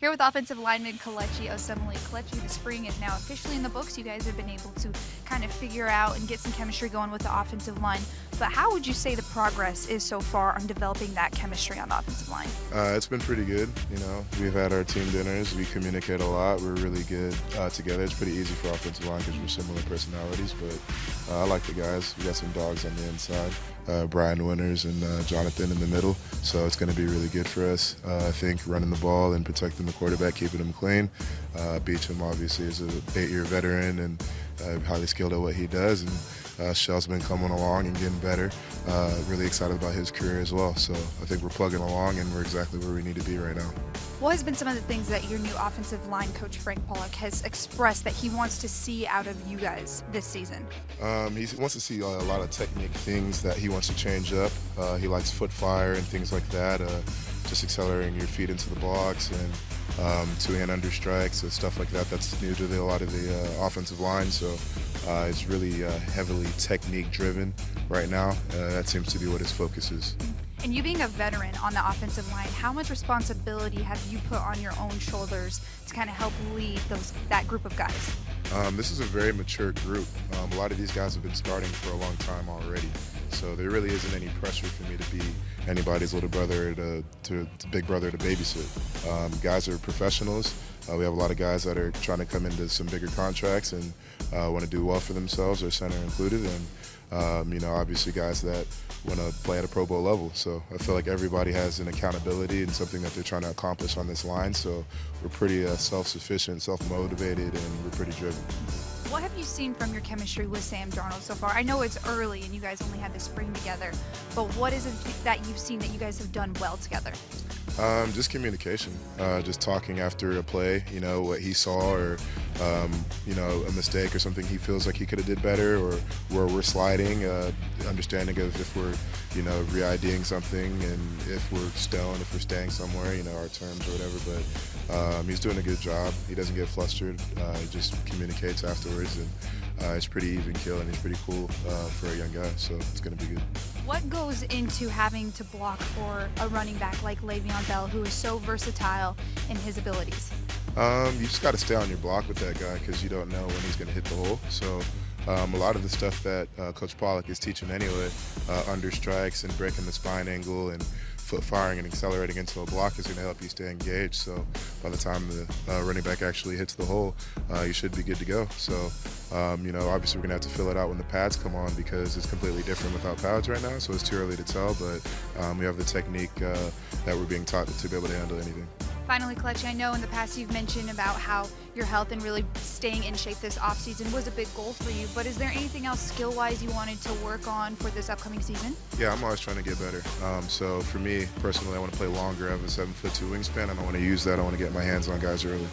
Here with offensive lineman Kelechi Osemele. Kelechi, the spring is now officially in the books. You guys have been able to kind of figure out and get some chemistry going with the offensive line. But how would you say the progress is so far on developing that chemistry on the offensive line? It's been pretty good. We've had our team dinners. We communicate a lot. We're really good together. It's pretty easy for offensive line because we're similar personalities. But I like the guys. We got some dogs on the inside. Brian Winters and Jonathan in the middle. So it's going to be really good for us. I think running the ball and protecting the quarterback, keeping him clean. Beecham obviously is an 8-year veteran and highly skilled at what he does. And Shell's been coming along and getting better. Really excited about his career as well. So I think we're plugging along and we're exactly where we need to be right now. What has been some of the things that your new offensive line coach, Frank Pollack, has expressed that he wants to see out of you guys this season? He wants to see a lot of technique things that he wants to change up. He likes foot fire and things like that, just accelerating your feet into the blocks and two-hand under strikes, so stuff like that. That's new to a lot of the offensive line, so it's really heavily technique-driven right now. That seems to be what his focus is. And you being a veteran on the offensive line, how much responsibility have you put on your own shoulders to kind of help lead that group of guys? This is a very mature group. A lot of these guys have been starting for a long time already, so there really isn't any pressure for me to be anybody's little brother to big brother to babysit. Guys are professionals. We have a lot of guys that are trying to come into some bigger contracts and want to do well for themselves, their center included, and obviously guys that want to play at a Pro Bowl level. So I feel like everybody has an accountability and something that they're trying to accomplish on this line. So we're pretty self-sufficient, self-motivated, and we're pretty driven. What have you seen from your chemistry with Sam Darnold so far? I know it's early and you guys only had the spring together, but what is it that you've seen that you guys have done well together? Just communication, just talking after a play, what he saw or, a mistake or something he feels like he could have did better, or where we're sliding, understanding of if we're, re-IDing something and if we're stoned, if we're staying somewhere, our terms or whatever. But he's doing a good job. He doesn't get flustered. He just communicates afterwards, and it's pretty even kill, and he's pretty cool for a young guy, so it's going to be good. What goes into having to block for a running back like Le'Veon Bell, who is so versatile in his abilities? You just got to stay on your block with that guy because you don't know when he's going to hit the hole. So a lot of the stuff that Coach Pollack is teaching anyway, under strikes and breaking the spine angle and foot firing and accelerating into a block is going to help you stay engaged. So by the time the running back actually hits the hole, you should be good to go. So, obviously we're going to have to fill it out when the pads come on because it's completely different without pads right now. So it's too early to tell, but we have the technique that we're being taught to be able to handle anything. Finally, Kelechi, I know in the past you've mentioned about how your health and really staying in shape this offseason was a big goal for you, but is there anything else skill-wise you wanted to work on for this upcoming season? Yeah, I'm always trying to get better. So for me, personally, I want to play longer. I have a 7'2" wingspan, and I want to use that. I want to get my hands on guys early.